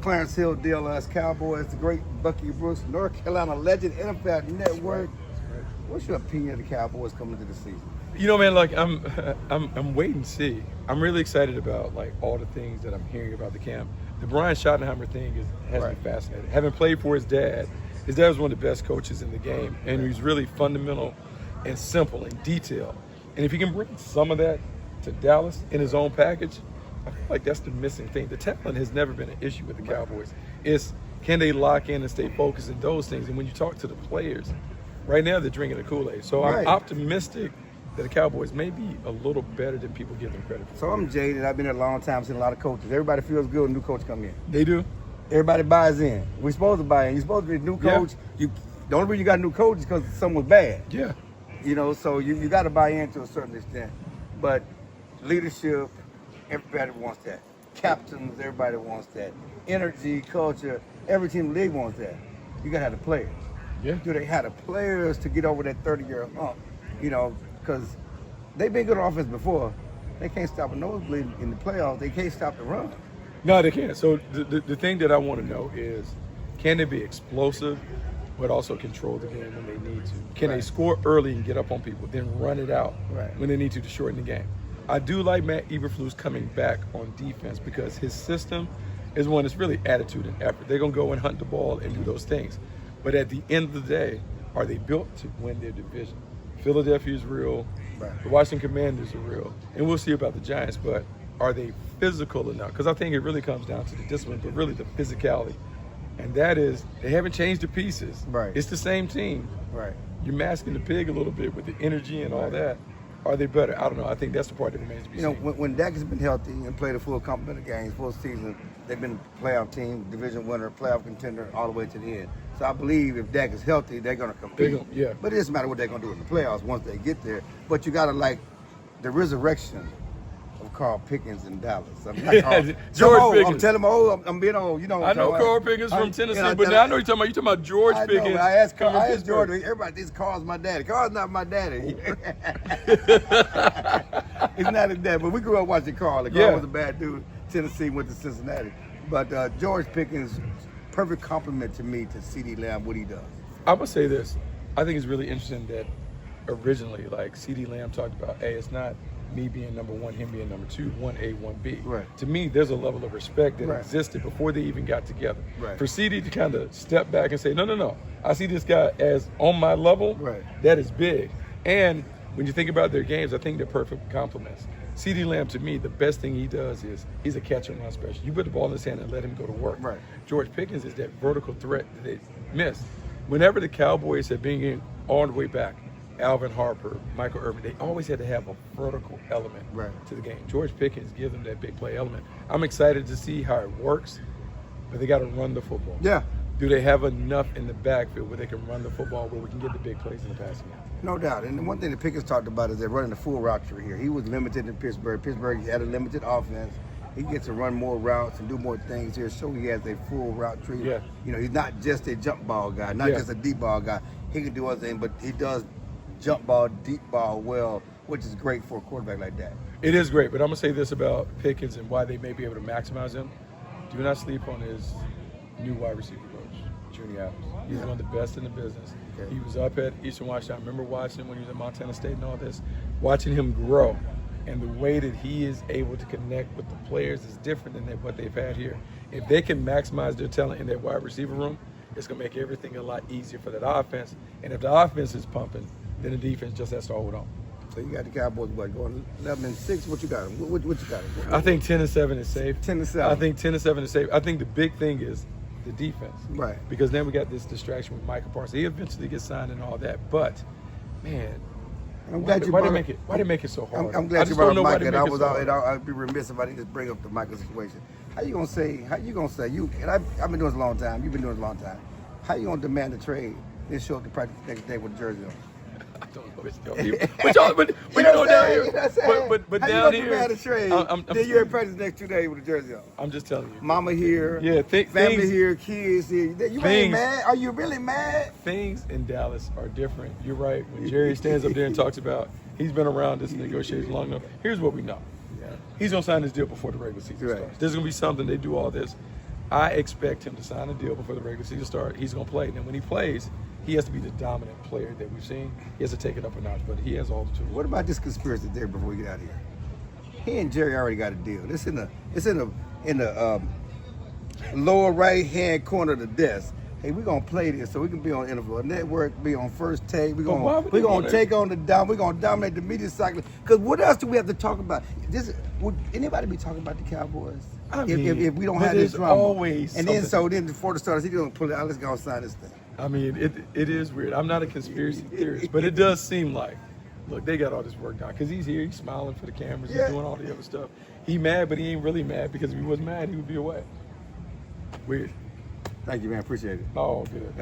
Clarence Hill deal us Cowboys, the great Bucky Brooks, North Carolina legend, NFL Network. What's your opinion of the Cowboys coming into the season? You know, man, like I'm waiting to see. I'm really excited about like all the things that I'm hearing about the camp. The Brian Schottenheimer thing has me fascinated. Having played for his dad was one of the best coaches in the game, and he's really fundamental and simple and detailed. And if he can bring some of that to Dallas in his own package, I feel like that's the missing thing. The talent has never been an issue with the Cowboys. It's can they lock in and stay focused in those things? And when you talk to the players, right now they're drinking the Kool-Aid. So I'm optimistic that the Cowboys may be a little better than people give them credit for. So I'm jaded. I've been here a long time, seen a lot of coaches. Everybody feels good when a new coach come in. They do. Everybody buys in. We're supposed to buy in. You're supposed to be a new coach. The only reason you got a new coach is because someone's bad. Yeah. You know, so you got to buy in to a certain extent. But leadership, everybody wants that. Captains, everybody wants that. Energy, culture, every team in the league wants that. You got to have the players. Yeah. Do they have the players to get over that 30-year hump? You know, because they've been good on offense before. They can't stop a nosebleed in the playoffs. They can't stop the run. No, they can't. So the thing that I want to know is, can they be explosive, but also control the game when they need to? Can they score early and get up on people, then run it out when they need to shorten the game? I do like Matt Eberflus coming back on defense because his system is one that's really attitude and effort. They're going to go and hunt the ball and do those things. But at the end of the day, are they built to win their division? Philadelphia is real. The Washington Commanders are real. And we'll see about the Giants, but are they physical enough? Because I think it really comes down to the discipline, but really the physicality. And that is, they haven't changed the pieces. It's the same team. You're masking the pig a little bit with the energy and all that. Are they better? I don't know. I think that's the part that remains to be seen. You know, when Dak has been healthy and played a full complement of games, full season, they've been a playoff team, division winner, playoff contender, all the way to the end. So I believe if Dak is healthy, they're going to compete. But it doesn't matter what they're going to do in the playoffs once they get there. But you got to like the resurrection of Carl Pickens in Dallas. I'm not George Pickens. I'm telling him, I'm being old. You know, I know Carl Pickens from Tennessee, but now I know you're talking about George Pickens. I asked George. Everybody thinks Carl's my daddy. Carl's not my daddy. He's not his dad. But we grew up watching Carl. And Carl was a bad dude. Tennessee went to Cincinnati. But George Pickens, perfect compliment to me to CeeDee Lamb, what he does. I would say this. I think it's really interesting that originally, like CeeDee Lamb talked about, hey, it's not me being number one, him being number two, 1A, 1B. To me, there's a level of respect that existed before they even got together. For CeeDee to kind of step back and say, no, I see this guy as on my level, that is big. And when you think about their games, I think they're perfect complements. CeeDee Lamb, to me, the best thing he does is he's a catch and run specialist. You put the ball in his hand and let him go to work. George Pickens is that vertical threat that they miss. Whenever the Cowboys have been in all the way back, Alvin Harper, Michael Irvin, they always had to have a vertical element to the game. George Pickens gives them that big play element. I'm excited to see how it works, but they got to run the football. Do they have enough in the backfield where they can run the football where we can get the big plays in the passing game? No doubt. And the one thing that Pickens talked about is they're running the full route tree here. He was limited in Pittsburgh. Pittsburgh had a limited offense. He gets to run more routes and do more things here. So he has a full route tree. You know, he's not just a jump ball guy, not just a deep ball guy. He can do other things, but he does jump ball, deep ball well, which is great for a quarterback like that. It is great, but I'm going to say this about Pickens and why they may be able to maximize him. Do not sleep on his new wide receiver coach, Junior Adams. He's one of the best in the business. He was up at Eastern Washington. I remember watching him when he was at Montana State and all this, watching him grow. And the way that he is able to connect with the players is different than what they've had here. If they can maximize their talent in that wide receiver room, it's going to make everything a lot easier for that offense. And if the offense is pumping, then the defense just has to hold on. So you got the Cowboys going 11-6. What you got? What you got? I think 10-7 is safe. 10-7. I think 10-7 is safe. I think the big thing is the defense. Because then we got this distraction with Michael Parsons. He eventually gets signed and all that. But, man, why they make it so hard? I'm glad you brought up Mike. I'd be remiss if I didn't just bring up the Michael situation. How you gonna say? And I've been doing this a long time. You've been doing this a long time. How you gonna demand a trade? Then show up to practice the next day with a jersey on? I don't know. But you know down here. But down here, a trade. Then you're in practice the next 2 days with a jersey on. I'm just telling you. Mama here. Family here. Kids here. You ain't mad? Are you really mad? Things in Dallas are different. You're right. When Jerry stands up there and talks about he's been around this negotiation long enough. Here's what we know. He's gonna sign this deal before the regular season starts. There's gonna be something. They do all this. I expect him to sign a deal before the regular season starts. He's going to play. And then when he plays, he has to be the dominant player that we've seen. He has to take it up a notch, but he has all the tools. What about this conspiracy there before we get out of here? He and Jerry already got a deal. It's in the lower right-hand corner of the desk. Hey, we're going to play this so we can be on NFL Network, be on First Take. We're going to take on the we're going to dominate the media cycle. Because what else do we have to talk about? Would anybody be talking about the Cowboys? I mean, if we don't have this drama. Always and then before the start, he's going to pull it out. Let's go and sign this thing. I mean, it is weird. I'm not a conspiracy theorist, but it does seem like, look, they got all this work done. Because he's here, he's smiling for the cameras, he's doing all the other stuff. He mad, but he ain't really mad because if he wasn't mad, he would be away. Weird. Thank you, man. Appreciate it. Oh, good.